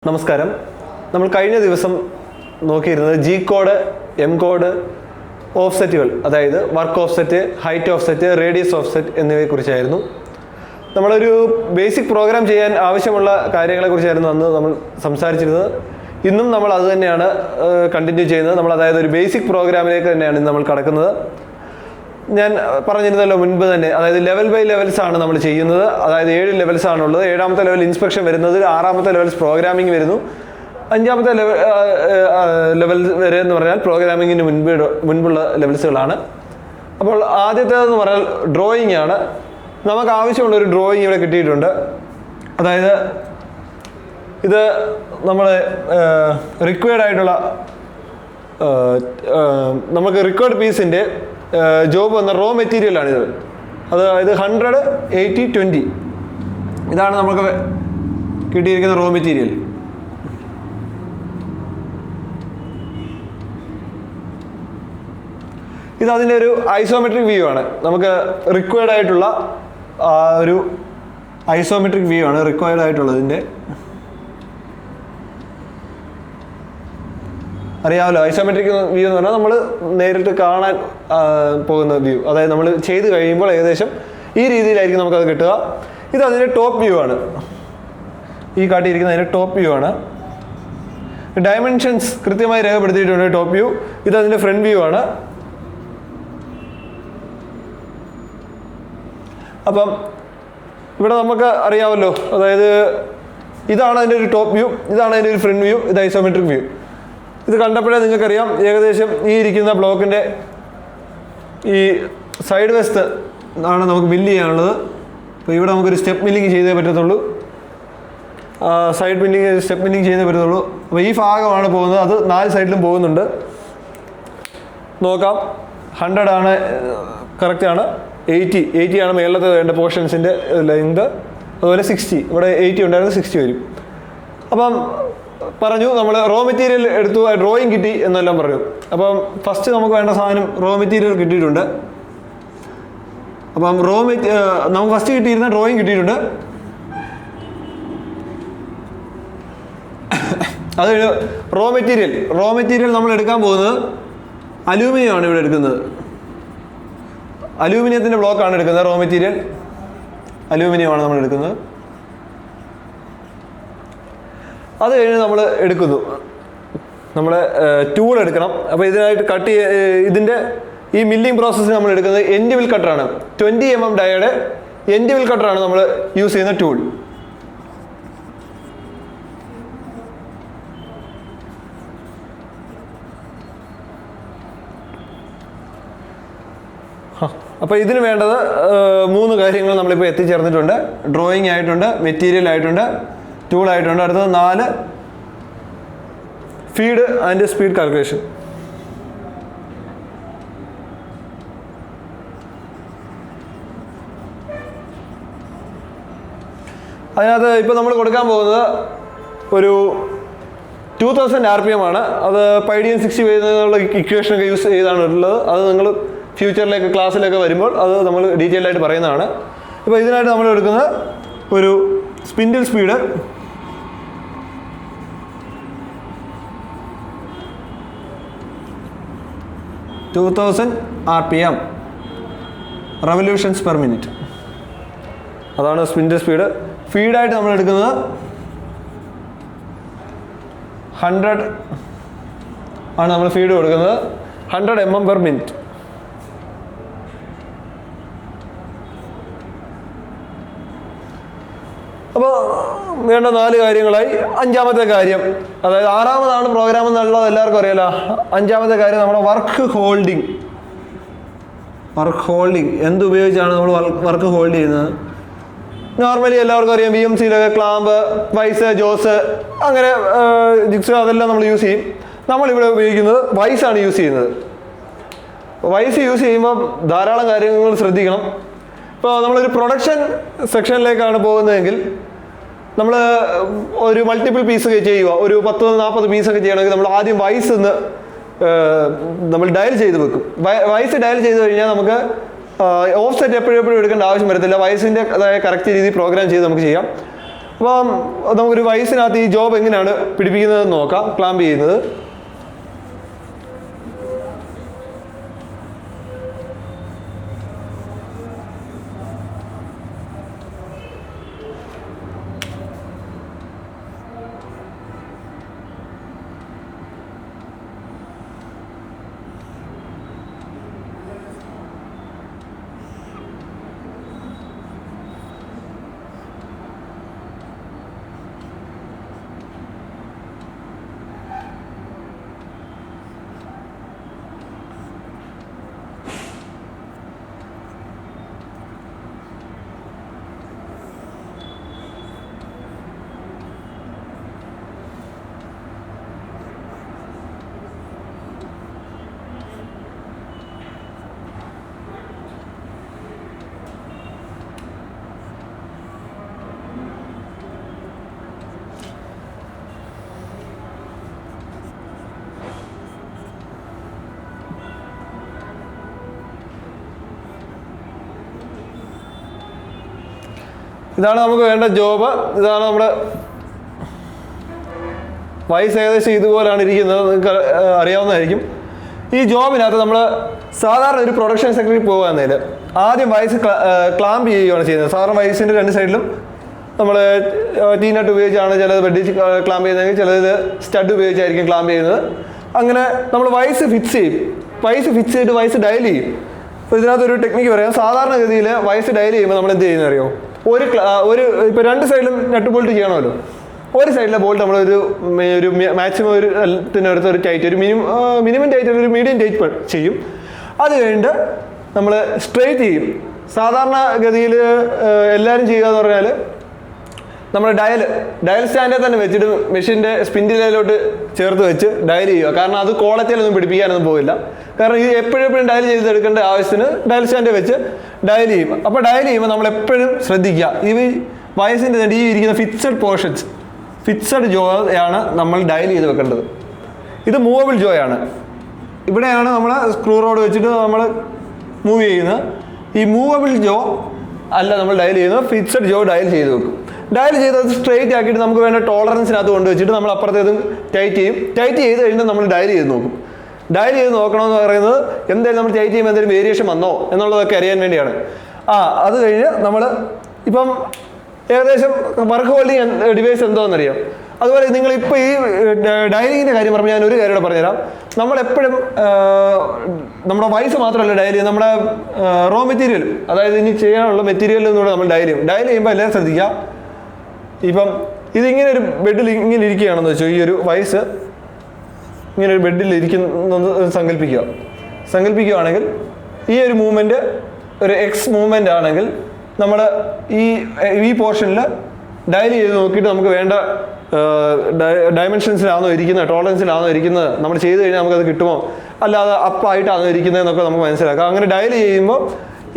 നമസ്കാരം. നമ്മൾ കഴിഞ്ഞ ദിവസം നോക്കിയിരുന്നത് ജി കോഡ്, എം കോഡ്, ഓഫ്സെറ്റുകൾ, അതായത് work offset, height offset, radius offset എന്നിവയെക്കുറിച്ചായിരുന്നു. നമ്മളൊരു ബേസിക് പ്രോഗ്രാം ചെയ്യാൻ ആവശ്യമുള്ള കാര്യങ്ങളെക്കുറിച്ചായിരുന്നു അന്ന് നമ്മൾ സംസാരിച്ചിരുന്നത്. ഇന്നും നമ്മൾ അത് തന്നെയാണ് കണ്ടിന്യൂ ചെയ്യുന്നത്. നമ്മൾ അതായത് ഒരു ബേസിക് പ്രോഗ്രാമിലേക്ക് തന്നെയാണ് ഇന്ന് നമ്മൾ കടക്കുന്നത്. ഞാൻ പറഞ്ഞിരുന്നല്ലോ മുൻപ് തന്നെ, അതായത് ലെവൽ ബൈ ലെവൽസ് ആണ് നമ്മൾ ചെയ്യുന്നത്. അതായത് 7 ലെവൽസ് ആണുള്ളത്. 7ാമത്തെ ലെവൽ ഇൻസ്പെക്ഷൻ വരുന്നത്, 6ാമത്തെ ലെവൽസ് പ്രോഗ്രാമിംഗ് വരുന്നു, 5ാമത്തെ ലെവൽ വരെ എന്ന് പറഞ്ഞാൽ പ്രോഗ്രാമിങ്ങിന് മുൻപുള്ള ലെവൽസുകളാണ്. അപ്പോൾ ആദ്യത്തേതെന്ന് പറഞ്ഞാൽ ഡ്രോയിങ് ആണ്. നമുക്ക് ആവശ്യമുള്ളൊരു ഡ്രോയിങ് ഇവിടെ കിട്ടിയിട്ടുണ്ട്. അതായത് ഇത് നമ്മൾ റിക്വയർഡ് ആയിട്ടുള്ള നമുക്ക് റിക്വയർഡ് പീസിൻ്റെ ജോബ് വന്ന റോ മെറ്റീരിയലാണിത്. അതായത് 100, 80, 20 ഇതാണ് നമുക്ക് കിട്ടിയിരിക്കുന്ന റോ മെറ്റീരിയൽ. ഇത് അതിൻ്റെ ഒരു ഐസോമെട്രിക് വ്യൂ ആണ്. നമുക്ക് റിക്വയർഡ് ആയിട്ടുള്ള ഒരു ഐസോമെട്രിക് വ്യൂ ആണ് റിക്വയർഡ് ആയിട്ടുള്ളതിൻ്റെ. അറിയാമല്ലോ, ഐസോമെട്രിക് വ്യൂ എന്ന് പറഞ്ഞാൽ നമ്മൾ നേരിട്ട് കാണാൻ പോകുന്ന വ്യൂ. അതായത് നമ്മൾ ചെയ്ത് കഴിയുമ്പോൾ ഏകദേശം ഈ രീതിയിലായിരിക്കും നമുക്കത് കിട്ടുക. ഇത് അതിൻ്റെ ടോപ്പ് വ്യൂ ആണ്. ഈ കാട്ടിയിരിക്കുന്ന അതിൻ്റെ ടോപ്പ് വ്യൂ ആണ്. ഡയമെൻഷൻസ് കൃത്യമായി രേഖപ്പെടുത്തിയിട്ടുണ്ട് ടോപ്പ് വ്യൂ. ഇത് അതിൻ്റെ ഫ്രണ്ട് വ്യൂ ആണ്. അപ്പം ഇവിടെ നമുക്ക് അറിയാമല്ലോ, അതായത് ഇതാണ് അതിൻ്റെ ഒരു ടോപ്പ് വ്യൂ, ഇതാണ് അതിൻ്റെ ഒരു ഫ്രണ്ട് വ്യൂ, ഇത് ഐസോമെട്രിക് വ്യൂ. ഇത് കണ്ടപ്പോഴേ നിങ്ങൾക്കറിയാം ഏകദേശം ഈ ഇരിക്കുന്ന ബ്ലോക്കിൻ്റെ ഈ സൈഡ് വെസ്റ്റ് ആണ് നമുക്ക് മില്ല് ചെയ്യാനുള്ളത്. അപ്പോൾ ഇവിടെ നമുക്കൊരു സ്റ്റെപ്പ് മില്ലിങ് ചെയ്തേ പറ്റത്തുള്ളൂ. സൈഡ് സ്റ്റെപ്പ് മില്ലിങ് ചെയ്തേ പറ്റത്തുള്ളൂ. അപ്പോൾ ഈ ഭാഗമാണ് പോകുന്നത്. അത് 4 സൈഡിലും പോകുന്നുണ്ട്. നോക്കാം. 100 ആണ് കറക്റ്റാണ്. 80 ആണ് മേളത്തെ വേണ്ട പോർഷൻസിൻ്റെ ലെങ്ത്. അതുപോലെ 60, ഇവിടെ 80 ഉണ്ടായിരുന്നു, 60 വരും. അപ്പം പറഞ്ഞു നമ്മൾ റോ മെറ്റീരിയൽ എടുത്തു, ഡ്രോയിങ് കിട്ടി എന്നെല്ലാം പറഞ്ഞു. അപ്പം ഫസ്റ്റ് നമുക്ക് വേണ്ട സാധനം റോ മെറ്റീരിയൽ കിട്ടിയിട്ടുണ്ട്. അപ്പം നമുക്ക് ഫസ്റ്റ് കിട്ടിയിരുന്ന ഡ്രോയിങ് കിട്ടിയിട്ടുണ്ട്. അത് റോ മെറ്റീരിയൽ നമ്മൾ എടുക്കാൻ പോകുന്നത് അലൂമിനിയം ആണ്. ഇവിടെ എടുക്കുന്നത് അലൂമിനിയത്തിൻ്റെ ബ്ലോക്കാണ് എടുക്കുന്നത്. റോ മെറ്റീരിയൽ അലൂമിനിയമാണ് നമ്മൾ എടുക്കുന്നത്. അത് കഴിഞ്ഞ് നമ്മൾ എടുക്കുന്നു, നമ്മൾ ടൂൾ എടുക്കണം. അപ്പോൾ ഇതിനായിട്ട് ഇതിൻ്റെ ഈ മില്ലിംഗ് പ്രോസസ്സിന് നമ്മൾ എടുക്കുന്നത് എൻഡ് വിൽ കട്ടറാണ്. 20 mm ഡയയുടെ എൻഡ് വിൽ കട്ടറാണ് നമ്മൾ യൂസ് ചെയ്യുന്ന ടൂൾ. അപ്പോൾ ഇതിന് വേണ്ടത് 3 കാര്യങ്ങൾ നമ്മളിപ്പോൾ എത്തിച്ചേർന്നിട്ടുണ്ട്. ഡ്രോയിങ് ആയിട്ടുണ്ട്, മെറ്റീരിയൽ ആയിട്ടുണ്ട്, ടൂൾ ആയിട്ടുണ്ട്. അടുത്തത് 4 ഫീഡ് ആൻഡ് സ്പീഡ് കാൽക്കുലേഷൻ. അതിനകത്ത് ഇപ്പോൾ നമ്മൾ കൊടുക്കാൻ പോകുന്നത് ഒരു 2000 RPM ആണ്. അത് പൈഡിയൻ 60 വരുന്നതിനുള്ള ഇക്വേഷനൊക്കെ യൂസ് ചെയ്താണ് ഉള്ളത്. അത് നിങ്ങൾ ഫ്യൂച്ചറിലേക്ക് ക്ലാസ്സിലൊക്കെ വരുമ്പോൾ അത് നമ്മൾ ഡീറ്റെയിൽ ആയിട്ട് പറയുന്നതാണ്. ഇപ്പോൾ ഇതിനായിട്ട് നമ്മൾ എടുക്കുന്നത് ഒരു spindle speed 2000 RPM, revolutions per minute. അതാണ് സ്പിൻഡിൽ സ്പീഡ്. ഫീഡായിട്ട് നമ്മൾ എടുക്കുന്നത് 100 ആണ് നമ്മൾ ഫീഡ് കൊടുക്കുന്നത്. 100 mm പെർ മിനിറ്റ്. അപ്പോൾ വേണ്ട 4 കാര്യങ്ങളായി. 5ാമത്തെ കാര്യം, അതായത് 6ാമതാണ് പ്രോഗ്രാം എന്നുള്ളത് എല്ലാവർക്കും അറിയാലോ. 5ാമത്തെ കാര്യം നമ്മുടെ വർക്ക് ഹോൾഡിങ്. എന്തുപയോഗിച്ചാണ് നമ്മൾ വർക്ക് ഹോൾഡ് ചെയ്യുന്നത്? നോർമലി എല്ലാവർക്കും അറിയാം, VMCയിലൊക്കെ ക്ലാമ്പ്, വൈസ്, ജോസ്, അങ്ങനെ ജിക്സ് അതെല്ലാം നമ്മൾ യൂസ് ചെയ്യും. നമ്മളിവിടെ ഉപയോഗിക്കുന്നത് വൈസാണ് യൂസ് ചെയ്യുന്നത്. വൈസ് യൂസ് ചെയ്യുമ്പോൾ ധാരാളം കാര്യങ്ങൾ ശ്രദ്ധിക്കണം. ഇപ്പോൾ നമ്മളൊരു പ്രൊഡക്ഷൻ സെക്ഷനിലേക്കാണ് പോകുന്നതെങ്കിൽ നമ്മൾ ഒരു മൾട്ടിപ്പിൾ പീസ് ചെയ്യുക, ഒരു 10-40 പീസൊക്കെ ചെയ്യണമെങ്കിൽ നമ്മൾ ആദ്യം വൈസ് നമ്മൾ ഡയൽ ചെയ്ത് വെക്കും. വൈസ് ഡയൽ ചെയ്ത് കഴിഞ്ഞാൽ നമുക്ക് ഓഫ് സെറ്റ് എപ്പോഴും എടുക്കേണ്ട ആവശ്യം വരത്തില്ല. വയസ്സിൻ്റെ അതായത് കറക്റ്റ് രീതിയിൽ പ്രോഗ്രാം ചെയ്ത് നമുക്ക് ചെയ്യാം. അപ്പം നമുക്കൊരു വയസ്സിനകത്ത് ഈ ജോബ് എങ്ങനെയാണ് പിടിപ്പിക്കുന്നതെന്ന് നോക്കാം. ക്ലാമ്പ് ചെയ്യുന്നത് ഇതാണ് നമുക്ക് വേണ്ട ജോബ്. ഇതാണ് നമ്മുടെ വയസ്സ് ഏകദേശം ഇതുപോലെയാണ് ഇരിക്കുന്നത്, നിങ്ങൾക്ക് അറിയാവുന്നതായിരിക്കും. ഈ ജോബിനകത്ത് നമ്മൾ സാധാരണ ഒരു പ്രൊഡക്ഷൻ സെക്ടറിൽ പോകുകയാണെങ്കിൽ ആദ്യം വയസ്സ് ക്ലാമ്പ് ചെയ്യുകയാണ് ചെയ്യുന്നത്. സാധാരണ വയസ്സിൻ്റെ രണ്ട് സൈഡിലും നമ്മൾ ടീനട്ട് ഉപയോഗിച്ചാണ് ചിലത് ബെഡിച്ച് ക്ലാമ്പ് ചെയ്യുന്നതെങ്കിൽ ചിലത് സ്റ്റഡ് ഉപയോഗിച്ചായിരിക്കും ക്ലാമ്പ് ചെയ്യുന്നത്. അങ്ങനെ നമ്മൾ വയസ്സ് ഫിക്സ് ചെയ്യും. വയസ്സ് ഫിക്സ് ചെയ്തിട്ട് വയസ്സ് ഡയൽ ചെയ്യും. അപ്പോൾ ഇതിനകത്തൊരു ടെക്നിക്ക് പറയാം. സാധാരണഗതിയിൽ വയസ്സ് ഡയൽ ചെയ്യുമ്പോൾ നമ്മൾ എന്ത് ചെയ്യുന്നത് അറിയോ? ഒരു ഇപ്പോൾ രണ്ട് സൈഡിലും നട്ട് ബോൾട്ട് ചെയ്യണമല്ലോ. ഒരു സൈഡിലെ ബോൾട്ട് നമ്മളൊരു മാക്സിമം ഒരു അടുത്ത് ഒരു ടൈറ്റ്, ഒരു മിനിമം ടൈറ്റ്, ഒരു മീഡിയം ടൈറ്റ് ചെയ്യും. അത് കഴിഞ്ഞിട്ട് നമ്മൾ സ്ട്രെയിറ്റ് ചെയ്യും. സാധാരണ ഗതിയിൽ എല്ലാവരും ചെയ്യുക എന്ന് പറഞ്ഞാൽ നമ്മൾ ഡയൽ സ്റ്റാൻഡിൽ തന്നെ വെച്ചിട്ട് മെഷീൻ്റെ സ്പിൻഡിലോട്ട് ചേർത്ത് വെച്ച് ഡയൽ ചെയ്യുക. കാരണം അത് കോളത്തിലൊന്നും പിടിപ്പിക്കാനൊന്നും പോകില്ല. കാരണം ഇത് എപ്പോഴും ഡയൽ ചെയ്തെടുക്കേണ്ട ആവശ്യത്തിന് ഡയൽ സ്റ്റാൻഡ് വെച്ച് ഡയൽ ചെയ്യും. അപ്പോൾ ഡയൽ ചെയ്യുമ്പോൾ നമ്മൾ എപ്പോഴും ശ്രദ്ധിക്കുക, ഈ വയസ്സിൻ്റെ ഈ ഇരിക്കുന്ന ഫിക്സഡ് ജോ ആണ് നമ്മൾ ഡയൽ ചെയ്ത് വെക്കേണ്ടത്. ഇത് മൂവബിൾ ജോ ആണ്. ഇവിടെയാണ് നമ്മൾ സ്ക്രൂ റോഡ് വെച്ചിട്ട് നമ്മൾ മൂവ് ചെയ്യുന്നത്. ഈ മൂവബിൾ ജോ അല്ല നമ്മൾ ഡയൽ ചെയ്യുന്നത്, ഫിക്സഡ് ജോ ഡയൽ ചെയ്ത് വെക്കും. ഡയൽ ചെയ്തത് സ്ട്രെയിറ്റ് ആക്കിയിട്ട് നമുക്ക് വേണ്ട ടോളറൻസിനകത്ത് കൊണ്ടുവച്ചിട്ട് നമ്മൾ അപ്പുറത്തേതും ടൈറ്റ് ചെയ്യും. ടൈറ്റ് ചെയ്ത് കഴിഞ്ഞാൽ നമ്മൾ ഡയൽ ചെയ്ത് നോക്കും. ഡയൽ ചെയ്ത് നോക്കണമെന്ന് പറയുന്നത് എന്തായാലും നമ്മൾ ടൈറ്റ് ചെയ്യുമ്പോൾ എന്തെങ്കിലും വേരിയേഷൻ വന്നോ എന്നുള്ളതൊക്കെ അറിയാൻ വേണ്ടിയാണ്. അത് കഴിഞ്ഞ് നമ്മൾ ഇപ്പം ഏകദേശം വർക്ക് ഹോൾഡിങ് ഡിവൈസ് എന്തോന്നറിയാം. അതുപോലെ നിങ്ങളിപ്പോൾ ഈ ഡയലിങ്ങിൻ്റെ കാര്യം പറഞ്ഞാൽ ഞാൻ ഒരു കാര്യം കൂടെ പറഞ്ഞുതരാം. നമ്മളെപ്പോഴും നമ്മുടെ വയസ്സ് മാത്രമല്ല ഡയൽ ചെയ്യും, നമ്മുടെ റോ മെറ്റീരിയൽ, അതായത് ഇനി ചെയ്യാനുള്ള മെറ്റീരിയലിൽ നിന്നൂടെ നമ്മൾ ഡയൽ ചെയ്യും. ഡയൽ ചെയ്യുമ്പോൾ എല്ലാവരും ശ്രദ്ധിക്കുക. ഇപ്പം ഇതിങ്ങനെ ഒരു ബെഡിൽ ഇങ്ങനെ ഇരിക്കുകയാണെന്ന് വെച്ചോ, ഈ ഒരു വയസ്സ് ഇങ്ങനെ ഒരു ബെഡിൽ ഇരിക്കുന്നത് സങ്കല്പിക്കുകയാണെങ്കിൽ ഈ ഒരു മൂവ്മെൻറ്റ് ഒരു എക്സ് മൂവ്മെൻ്റ് ആണെങ്കിൽ നമ്മൾ ഈ പോർഷനിൽ ഡയൽ ചെയ്ത് നോക്കിയിട്ട് നമുക്ക് വേണ്ട ഡയമെൻഷൻസിലാണോ ഇരിക്കുന്നത്, ടോളറൻസിലാണോ ഇരിക്കുന്നത്, നമ്മൾ ചെയ്ത് കഴിഞ്ഞാൽ നമുക്കത് കിട്ടുമോ, അല്ലാതെ അപ്പായിട്ടാണോ ഇരിക്കുന്നതെന്നൊക്കെ നമുക്ക് മനസ്സിലാക്കാം. അങ്ങനെ ഡയൽ ചെയ്യുമ്പോൾ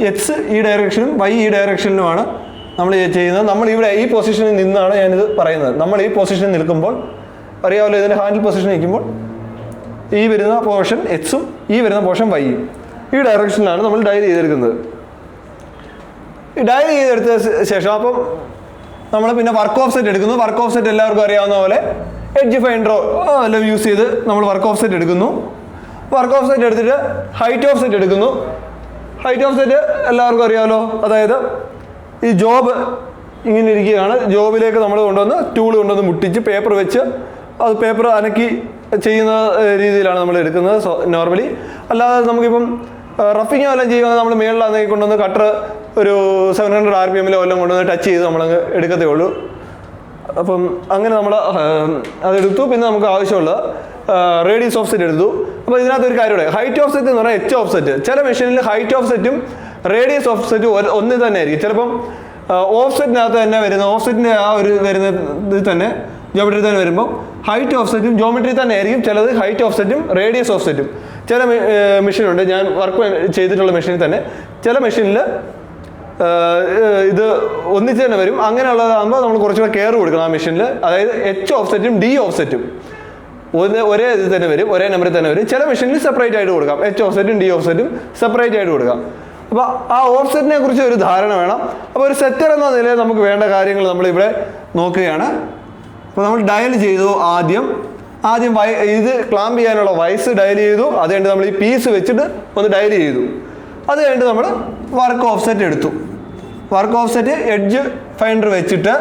എക്സ് ഈ ഡയറക്ഷനും വൈ ഈ ഡയറക്ഷനിലുമാണ് നമ്മൾ ചെയ്യുന്നത്. നമ്മൾ ഇവിടെ ഈ പൊസിഷനിൽ നിന്നാണ് ഞാനിത് പറയുന്നത്. നമ്മൾ ഈ പൊസിഷനിൽ നിൽക്കുമ്പോൾ അറിയാമല്ലോ, ഇതിൻ്റെ ഹാൻഡിൽ പൊസിഷൻ നിൽക്കുമ്പോൾ ഈ വരുന്ന പോർഷൻ എക്സും ഈ വരുന്ന പോർഷൻ വൈയും ഈ ഡയറക്ഷനിലാണ് നമ്മൾ ഡയൽ ചെയ്തെടുക്കുന്നത്. ഡയൽ ചെയ്തെടുത്ത ശേഷം അപ്പം നമ്മൾ പിന്നെ വർക്ക് ഓഫ് സെറ്റ് എടുക്കുന്നു. വർക്ക് ഓഫ് സെറ്റ് എല്ലാവർക്കും അറിയാവുന്ന പോലെ എഡ്ജ് ഫൈൻഡറോ എല്ലാം യൂസ് ചെയ്ത് നമ്മൾ വർക്ക് ഓഫ് സെറ്റ് എടുക്കുന്നു. വർക്ക് ഓഫ് സെറ്റ് എടുത്തിട്ട് ഹൈറ്റ് ഓഫ് സെറ്റ് എടുക്കുന്നു. ഹൈറ്റ് ഓഫ് സെറ്റ് എല്ലാവർക്കും അറിയാമല്ലോ, അതായത് ഈ ജോബ് ഇങ്ങനെ ഇരിക്കുകയാണ്. ജോബിലേക്ക് നമ്മൾ കൊണ്ടുവന്ന് ടൂൾ കൊണ്ടുവന്ന് മുട്ടിച്ച് പേപ്പർ വെച്ച് അത് പേപ്പർ അനക്കി ചെയ്യുന്ന രീതിയിലാണ് നമ്മൾ എടുക്കുന്നത് നോർമലി. അല്ലാതെ നമുക്കിപ്പം റഫിങ്ങോ എല്ലാം ചെയ്യുന്നത് നമ്മൾ മേളിലാണെങ്കിൽ കൊണ്ടുവന്ന് കട്ടർ ഒരു 700 RPM എല്ലാം കൊണ്ടുവന്ന് ടച്ച് ചെയ്ത് നമ്മളങ്ങ് എടുക്കത്തേ ഉള്ളൂ. അപ്പം അങ്ങനെ നമ്മൾ അതെടുത്തു. പിന്നെ നമുക്ക് ആവശ്യമുള്ള റേഡിയസ് ഓഫ് സെറ്റ് എടുത്തു. അപ്പോൾ ഇതിനകത്ത് ഒരു കാര്യമുണ്ട്, ഹൈറ്റ് ഓഫ് സെറ്റ് എന്ന് പറഞ്ഞാൽ എച്ച് ഓഫ് സെറ്റ്. ചില മെഷീനിൽ ഹൈറ്റ് ഓഫ് സെറ്റും റേഡിയസ് ഓഫ് സെറ്റും ഒന്നിൽ തന്നെ ആയിരിക്കും. ചിലപ്പം ഓഫ് സെറ്റിനകത്ത് തന്നെ വരുന്ന ഓഫ് സെറ്റിൻ്റെ ആ ഒരു വരുന്ന ഇതിൽ തന്നെ ജോമെട്രി തന്നെ വരുമ്പോൾ ഹൈറ്റ് ഓഫ് സെറ്റും ജോമെട്രി തന്നെ ആയിരിക്കും. ചിലത് ഹൈറ്റ് ഓഫ് സെറ്റും റേഡിയസ് ഓഫ് സെറ്റും. ചില മെഷീനുണ്ട്, ഞാൻ വർക്ക് ചെയ്തിട്ടുള്ള മെഷീനിൽ തന്നെ ചില മെഷീനിൽ ഇത് ഒന്നിച്ച് തന്നെ വരും. അങ്ങനെയുള്ളതാകുമ്പോൾ നമ്മൾ കുറച്ചുകൂടെ കെയർ കൊടുക്കണം ആ മെഷീനിൽ. അതായത് എച്ച് ഓഫ് സെറ്റും ഡി ഓഫ് സെറ്റും ഒരേ ഇതിൽ തന്നെ വരും, ഒരേ നമ്പറിൽ തന്നെ വരും. ചില മെഷീനിൽ സെപ്പറേറ്റ് ആയിട്ട് കൊടുക്കാം, എച്ച് ഓഫ് സെറ്റും ഡി ഓഫ് സെറ്റും സെപ്പറേറ്റ് ആയിട്ട് കൊടുക്കാം. അപ്പോൾ ആ ഓഫ്സെറ്റിനെ കുറിച്ച് ഒരു ധാരണ വേണം. അപ്പോൾ ഒരു സെറ്റർ എന്ന നിലയിൽ നമുക്ക് വേണ്ട കാര്യങ്ങൾ നമ്മളിവിടെ നോക്കുകയാണ്. അപ്പോൾ നമ്മൾ ഡയൽ ചെയ്തു. ആദ്യം ഇത് ക്ലാമ്പ് ചെയ്യാനുള്ള വയസ്സ് ഡയൽ ചെയ്തു. അത് കഴിഞ്ഞിട്ട് നമ്മൾ ഈ പീസ് വെച്ചിട്ട് ഒന്ന് ഡയൽ ചെയ്തു. അത് കഴിഞ്ഞിട്ട് നമ്മൾ വർക്ക് ഓഫ്സെറ്റ് എടുത്തു. വർക്ക് ഓഫ്സെറ്റ് എഡ്ജ് ഫൈൻഡർ വെച്ചിട്ട്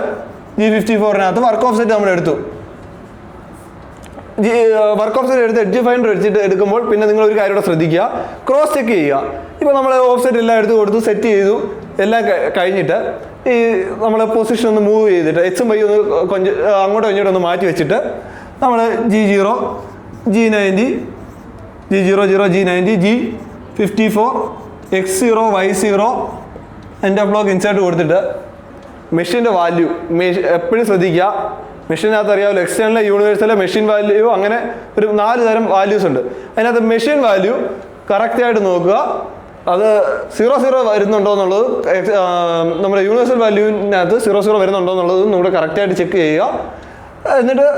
G54 വർക്ക് ഓഫ്സെറ്റ് നമ്മൾ എടുത്തു. വർക്ക് ഓഫ്സെറ്റ് എടുത്ത് എഡ്ജ് ഫൈൻഡർ വെച്ചിട്ട് എടുക്കുമ്പോൾ പിന്നെ നിങ്ങൾ ഒരു കാര്യം കൂടെ ശ്രദ്ധിക്കുക, ക്രോസ് ചെക്ക് ചെയ്യുക. ഇപ്പോൾ നമ്മൾ ഓഫ്സെറ്റ് എല്ലാം എടുത്ത് കൊടുത്തു, സെറ്റ് ചെയ്തു, എല്ലാം കഴിഞ്ഞിട്ട് ഈ നമ്മൾ പൊസിഷൻ ഒന്ന് മൂവ് ചെയ്തിട്ട് എക്സും വൈ ഒന്ന് கொஞ்சம் അങ്ങോട്ടോ ഇങ്ങോട്ടോ ഒന്ന് മാറ്റി വെച്ചിട്ട് നമ്മൾ G0, G90, G00, G90, G54, X0, Y0 end of block insert കൊടുത്തിട്ട് മെഷീൻ്റെ വാല്യൂ എപ്പോഴും ശ്രദ്ധിക്കുക. മെഷീനകത്ത് അറിയാമല്ലോ, എക്സ്റ്റേണൽ, യൂണിവേഴ്സൽ, മെഷീൻ വാല്യൂ, അങ്ങനെ ഒരു 4 തരം വാല്യൂസ് ഉണ്ട്. അതിനകത്ത് മെഷീൻ വാല്യൂ കറക്റ്റായിട്ട് നോക്കുക. അത് 00 വരുന്നുണ്ടോ എന്നുള്ളത്, നമ്മുടെ യൂണിവേഴ്സൽ വാല്യൂവിനകത്ത് 00 വരുന്നുണ്ടോ എന്നുള്ളത് നമ്മൾ കറക്റ്റായിട്ട് ചെക്ക് ചെയ്യുക. എന്നിട്ട്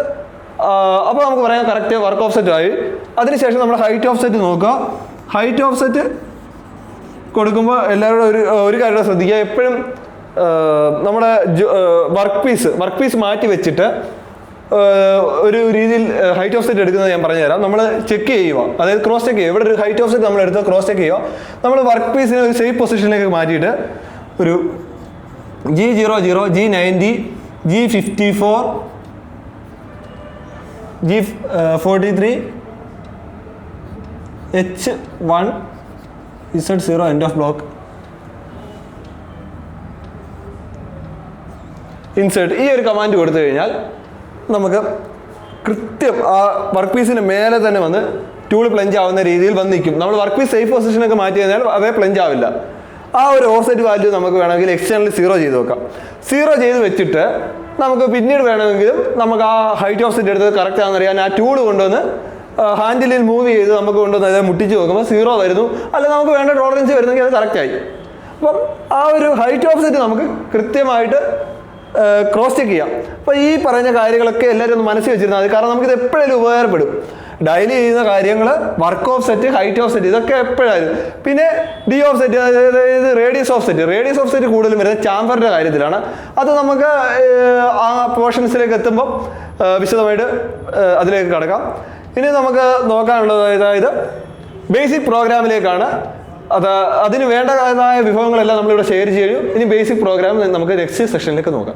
അപ്പോൾ നമുക്ക് പറയാം കറക്റ്റ് വർക്ക് ഓഫ്സെറ്റ് ആയി. അതിനുശേഷം നമ്മൾ ഹൈറ്റ് ഓഫ്സെറ്റ് നോക്കുക. ഹൈറ്റ് ഓഫ്സെറ്റ് കൊടുക്കുമ്പോൾ എല്ലാവരും ഒരു കാര്യം ശ്രദ്ധിക്കുക, എപ്പോഴും നമ്മുടെ വർക്ക് പീസ് മാറ്റി വെച്ചിട്ട് ഒരു രീതിയിൽ ഹൈറ്റ് ഓഫ്സെറ്റ് എടുക്കുന്നത് ഞാൻ പറഞ്ഞുതരാം. നമ്മൾ ചെക്ക് ചെയ്യുക, അതായത് ക്രോസ് ചെക്ക് ചെയ്യുക. ഇവിടെ ഒരു ഹൈറ്റ് ഓഫ്സെറ്റ് നമ്മൾ എടുത്ത് ക്രോസ് ചെക്ക് ചെയ്യുക. നമ്മൾ വർക്ക് പീസിനെ ഒരു സേഫ് പൊസിഷനിലേക്ക് മാറ്റിയിട്ട് ഒരു G00, G90, G54, G43, H1, Z0 end of block insert. ഈ ഒരു കമാൻഡ് കൊടുത്തു കഴിഞ്ഞാൽ നമുക്ക് കൃത്യം ആ വർക്ക് പീസിന് മേലെ തന്നെ വന്ന് ടൂൾ പ്ലഞ്ച് ആവുന്ന രീതിയിൽ വന്ന് നിൽക്കും. നമ്മൾ വർക്ക് പീസ് സേഫ് പൊസിഷനൊക്കെ മാറ്റി കഴിഞ്ഞാൽ അവയെ പ്ലഞ്ച് ആവില്ല. ആ ഒരു ഓഫ്സെറ്റ് വാല്യൂ നമുക്ക് വേണമെങ്കിൽ എക്സ്റ്റേണലി 0 ചെയ്ത് വെക്കാം. 0 ചെയ്ത് വെച്ചിട്ട് നമുക്ക് പിന്നീട് വേണമെങ്കിലും നമുക്ക് ആ ഹൈറ്റ് ഓഫ്സെറ്റ് എടുത്ത് കറക്റ്റ് ആണെന്ന് അറിയാൻ ആ ടൂൾ കൊണ്ടുവന്ന് ഹാൻഡിലിൽ മൂവ് ചെയ്ത് നമുക്ക് കൊണ്ടുവന്ന് അതായത് മുട്ടിച്ച് നോക്കുമ്പോൾ 0 വരുന്നു, അല്ലെങ്കിൽ നമുക്ക് വേണ്ട ടോളറൻസ് വരുന്നെങ്കിൽ അത് കറക്റ്റായി. അപ്പം ആ ഒരു ഹൈറ്റ് ഓഫ്സെറ്റ് നമുക്ക് കൃത്യമായിട്ട് ക്രോസ് ചെക്ക് ചെയ്യാം. അപ്പോൾ ഈ പറഞ്ഞ കാര്യങ്ങളൊക്കെ എല്ലാവരും ഒന്ന് മനസ്സിൽ വെച്ചിരുന്നാൽ മതി. കാരണം നമുക്കിത് എപ്പോഴേലും ഉപകാരപ്പെടും. ഡയലി ചെയ്യുന്ന കാര്യങ്ങൾ, work of set, height of set, ഇതൊക്കെ എപ്പോഴായാലും. പിന്നെ ഡി ഓഫ് സെറ്റ്, അതായത് റേഡിയസ് ഓഫ് സെറ്റ് കൂടുതലും വരുന്നത് ചാമ്പറിൻ്റെ കാര്യത്തിലാണ്. അത് നമുക്ക് ആ പോർഷൻസിലേക്ക് എത്തുമ്പോൾ വിശദമായിട്ട് അതിലേക്ക് കടക്കാം. ഇനി നമുക്ക് നോക്കാനുള്ളത് അതായത് ബേസിക് പ്രോഗ്രാമിലേക്കാണ്. അതിന് വേണ്ടതായ വിഭവങ്ങളെല്ലാം നമ്മളിവിടെ ഷെയർ ചെയ്യും. ഇനി ബേസിക് പ്രോഗ്രാം നമുക്ക് നെക്സ്റ്റ് സെഷനിലേക്ക് നോക്കാം.